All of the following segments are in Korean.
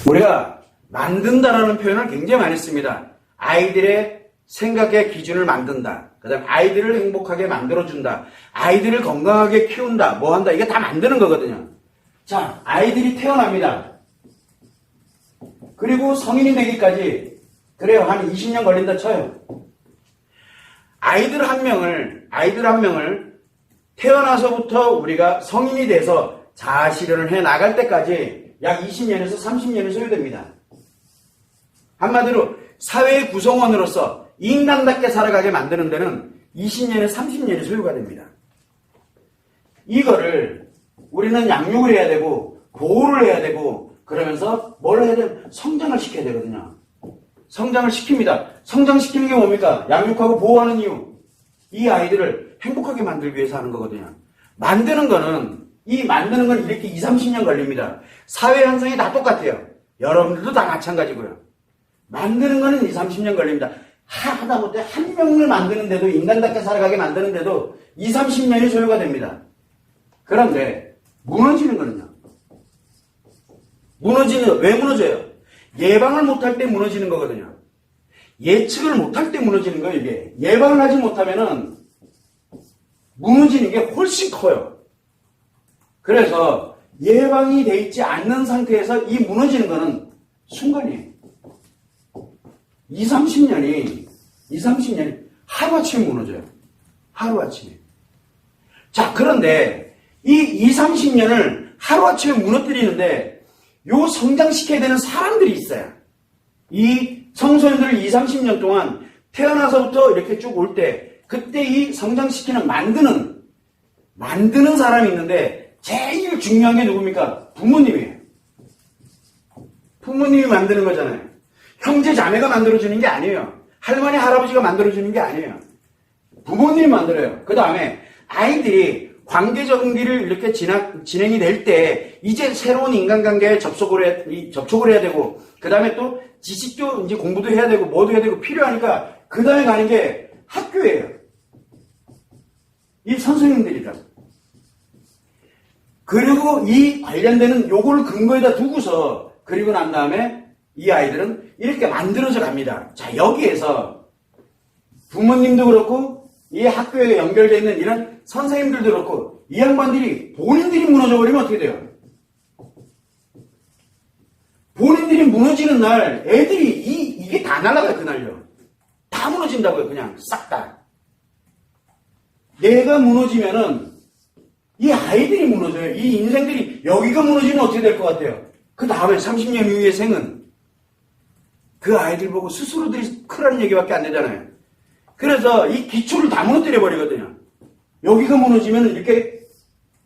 우리가 만든다라는 표현을 굉장히 많이 씁니다. 아이들의 생각의 기준을 만든다. 그 다음에 아이들을 행복하게 만들어준다. 아이들을 건강하게 키운다. 뭐 한다. 이게 다 만드는 거거든요. 자, 아이들이 태어납니다. 그리고 성인이 되기까지 그래요. 한 20년 걸린다 쳐요. 아이들 한 명을 태어나서부터 우리가 성인이 돼서 자아실현을 해 나갈 때까지 약 20년에서 30년이 소요됩니다. 한마디로 사회의 구성원으로서 인간답게 살아가게 만드는 데는 20년에서 30년이 소요가 됩니다. 이거를 우리는 양육을 해야 되고 보호를 해야 되고 그러면서 뭘 해야 되면 성장을 시켜야 되거든요. 성장을 시킵니다. 성장시키는 게 뭡니까? 양육하고 보호하는 이유. 이 아이들을 행복하게 만들기 위해서 하는 거거든요. 만드는 건 이렇게 20, 30년 걸립니다. 사회 현상이 다 똑같아요. 여러분들도 다 마찬가지고요. 만드는 거는 20, 30년 걸립니다. 하다못해 한 명을 만드는데도 인간답게 살아가게 만드는데도 20, 30년이 소요가 됩니다. 그런데 무너지는 거는요. 왜 무너져요? 예방을 못할 때 무너지는 거거든요. 예측을 못할 때 무너지는 거예요, 이게. 예방을 하지 못하면은 무너지는 게 훨씬 커요. 그래서 예방이 돼 있지 않는 상태에서 이 무너지는 거는 순간이에요. 20, 30년이 하루아침에 무너져요. 하루아침에. 자, 그런데 이 20, 30년을 하루아침에 무너뜨리는데 요 성장시켜야 되는 사람들이 있어요. 이 청소년들을 20, 30년 동안 태어나서부터 이렇게 쭉 올 때 그때 이 성장시키는 만드는 사람이 있는데 제일 중요한 게 누굽니까? 부모님이에요. 부모님이 만드는 거잖아요. 형제 자매가 만들어주는 게 아니에요. 할머니 할아버지가 만들어주는 게 아니에요. 부모님이 만들어요. 그 다음에 아이들이 관계 정기를 이렇게 진행이 될 때 이제 새로운 인간관계에 접촉을 해야 되고 그 다음에 또 지식도 이제 공부도 해야 되고 뭐도 해야 되고 필요하니까 그 다음에 가는 게 학교예요. 이 선생님들이다. 그리고 이 관련되는 요걸 근거에다 두고서 그리고 난 다음에 이 아이들은 이렇게 만들어져 갑니다. 자, 여기에서 부모님도 그렇고 이 학교에 연결되어 있는 이런 선생님들도 그렇고 이 양반들이 본인들이 무너져 버리면 어떻게 돼요? 본인들이 무너지는 날 애들이 이게 다 날아가요. 그날요. 다 무너진다고요. 그냥 싹 다. 내가 무너지면은 이 아이들이 무너져요. 이 인생들이 여기가 무너지면 어떻게 될 것 같아요? 그 다음에 30년 이후의 생은 그 아이들 보고 스스로들이 크라는 얘기밖에 안 되잖아요. 그래서 이 기초를 다 무너뜨려 버리거든요. 여기가 무너지면 이렇게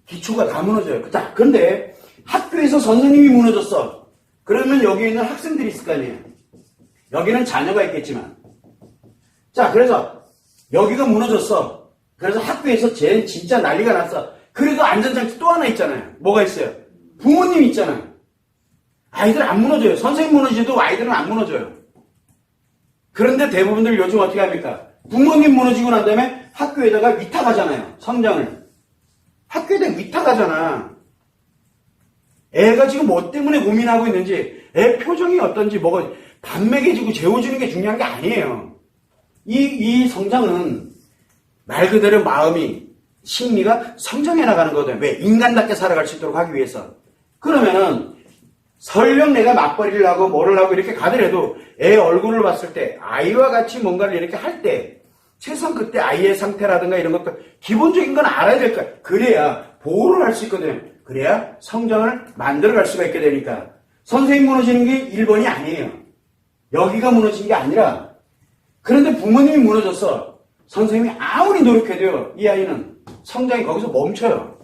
기초가 다 무너져요. 그런데 학교에서 선생님이 무너졌어. 그러면 여기 있는 학생들이 있을 거 아니에요. 여기는 자녀가 있겠지만. 자, 그래서 여기가 무너졌어. 그래서 학교에서 쟤는 진짜 난리가 났어. 그래도 안전장치 또 하나 있잖아요. 뭐가 있어요? 부모님이 있잖아요. 아이들 안 무너져요. 선생님 무너지도 아이들은 안 무너져요. 그런데 대부분들 요즘 어떻게 합니까? 부모님 무너지고 난 다음에 학교에다가 위탁하잖아요. 성장을. 학교에다 위탁하잖아. 애가 지금 뭐 때문에 고민하고 있는지, 애 표정이 어떤지, 뭐가, 밥 먹여주고 재워주는 게 중요한 게 아니에요. 이 성장은 말 그대로 마음이, 심리가 성장해 나가는 거거든요. 왜? 인간답게 살아갈 수 있도록 하기 위해서. 그러면은, 설령 내가 맞벌이를 하고 뭐를 하고 이렇게 가더라도 애 얼굴을 봤을 때 아이와 같이 뭔가를 이렇게 할 때 최소한 그때 아이의 상태라든가 이런 것도 기본적인 건 알아야 될 거야. 그래야 보호를 할 수 있거든요. 그래야 성장을 만들어갈 수가 있게 되니까. 선생님 무너지는 게 1번이 아니에요. 여기가 무너진 게 아니라 그런데 부모님이 무너졌어. 선생님이 아무리 노력해도요. 이 아이는 성장이 거기서 멈춰요.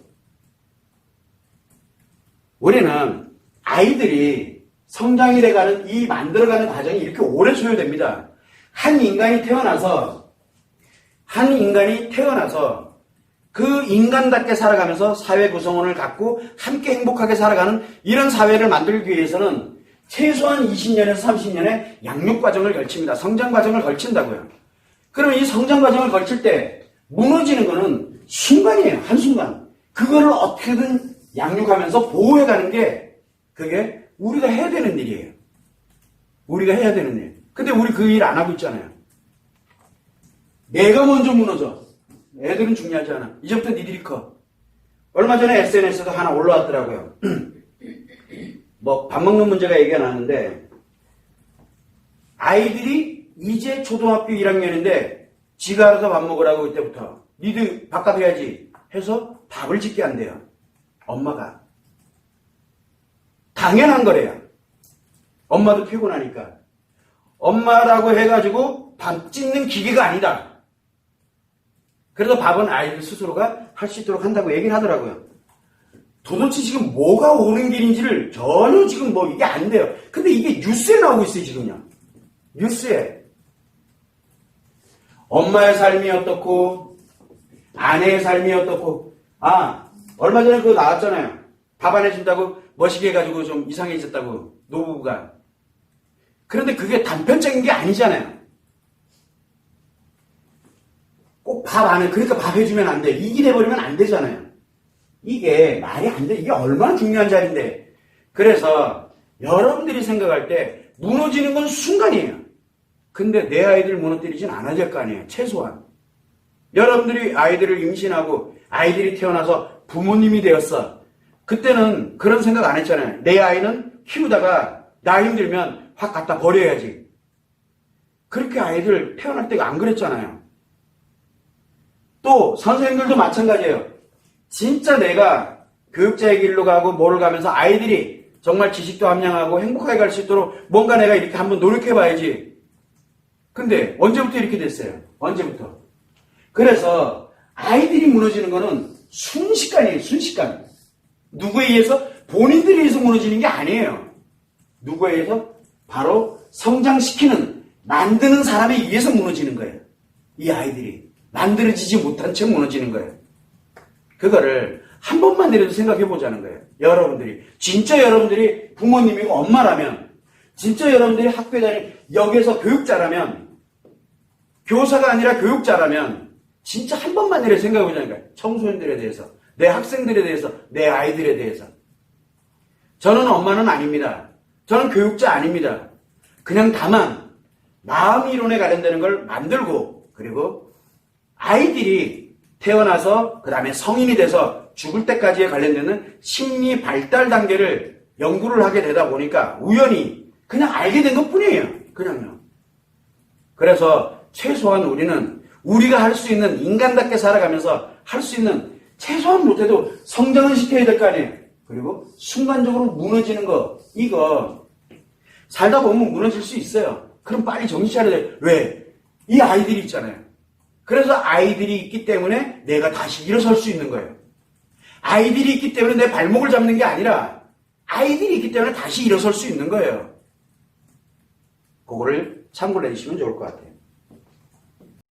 우리는 아이들이 성장이 돼가는 이 만들어가는 과정이 이렇게 오래 소요됩니다. 한 인간이 태어나서 그 인간답게 살아가면서 사회 구성원을 갖고 함께 행복하게 살아가는 이런 사회를 만들기 위해서는 최소한 20년에서 30년의 양육 과정을 걸칩니다. 성장 과정을 걸친다고요. 그러면 이 성장 과정을 걸칠 때 무너지는 거는 순간이에요. 한순간. 그거를 어떻게든 양육하면서 보호해가는 게 그게 우리가 해야 되는 일이에요. 우리가 해야 되는 일. 근데 우리 그 일 안 하고 있잖아요. 내가 먼저 무너져. 애들은 중요하지 않아. 이제부터 니들이 커. 얼마 전에 SNS에도 하나 올라왔더라고요. 뭐 밥 먹는 문제가 얘기가 나는데 아이들이 이제 초등학교 1학년인데 지가 알아서 밥 먹으라고 그때부터 니들 밥값 해야지 해서 밥을 짓게 한대요. 엄마가. 당연한 거래요. 엄마도 피곤하니까. 엄마라고 해가지고 밥 짓는 기계가 아니다. 그래서 밥은 아이들 스스로가 할 수 있도록 한다고 얘기를 하더라고요. 도대체 지금 뭐가 옳은 길인지를 전혀 지금 뭐 이게 안 돼요. 근데 이게 뉴스에 나오고 있어요, 지금요. 뉴스에. 엄마의 삶이 어떻고, 아내의 삶이 어떻고, 얼마 전에 그거 나왔잖아요. 밥 안 해준다고 멋있게 해가지고 좀 이상해졌다고, 노부부가. 그런데 그게 단편적인 게 아니잖아요. 꼭 밥 안 해. 그러니까 밥 해주면 안 돼. 이기 돼버리면 안 되잖아요. 이게 말이 안 돼. 이게 얼마나 중요한 자리인데. 그래서 여러분들이 생각할 때 무너지는 건 순간이에요. 근데 내 아이들 무너뜨리진 않아야 될 거 아니에요. 최소한. 여러분들이 아이들을 임신하고 아이들이 태어나서 부모님이 되었어. 그때는 그런 생각 안 했잖아요. 내 아이는 키우다가 나 힘들면 확 갖다 버려야지. 그렇게 아이들 태어날 때가 안 그랬잖아요. 또 선생님들도 마찬가지예요. 진짜 내가 교육자의 길로 가고 뭐를 가면서 아이들이 정말 지식도 함량하고 행복하게 갈 수 있도록 뭔가 내가 이렇게 한번 노력해봐야지. 근데 언제부터 이렇게 됐어요? 언제부터? 그래서 아이들이 무너지는 거는 순식간이에요. 순식간. 누구에 의해서? 본인들에 의해서 무너지는 게 아니에요. 누구에 의해서? 바로 성장시키는, 만드는 사람에 의해서 무너지는 거예요. 이 아이들이. 만들어지지 못한 채 무너지는 거예요. 그거를 한 번만이라도 생각해 보자는 거예요. 여러분들이. 진짜 여러분들이 부모님이고 엄마라면, 진짜 여러분들이 학교에 다니는 여기에서 교육자라면, 교사가 아니라 교육자라면, 진짜 한 번만이라도 생각해 보자는 거예요. 청소년들에 대해서, 내 학생들에 대해서, 내 아이들에 대해서. 저는 엄마는 아닙니다. 저는 교육자 아닙니다. 그냥 다만 마음 이론에 관련되는 걸 만들고, 그리고 아이들이 태어나서 그 다음에 성인이 돼서 죽을 때까지에 관련되는 심리 발달 단계를 연구를 하게 되다 보니까 우연히 그냥 알게 된 것 뿐이에요. 그냥요. 그래서 최소한 우리는 우리가 할 수 있는, 인간답게 살아가면서 할 수 있는 최소한 못해도 성장을 시켜야 될 거 아니에요. 그리고 순간적으로 무너지는 거, 이거 살다 보면 무너질 수 있어요. 그럼 빨리 정신 차려야 돼요. 왜? 이 아이들이 있잖아요. 그래서 아이들이 있기 때문에 내가 다시 일어설 수 있는 거예요. 아이들이 있기 때문에 내 발목을 잡는 게 아니라 아이들이 있기 때문에 다시 일어설 수 있는 거예요. 그거를 참고를 해주시면 좋을 것 같아요.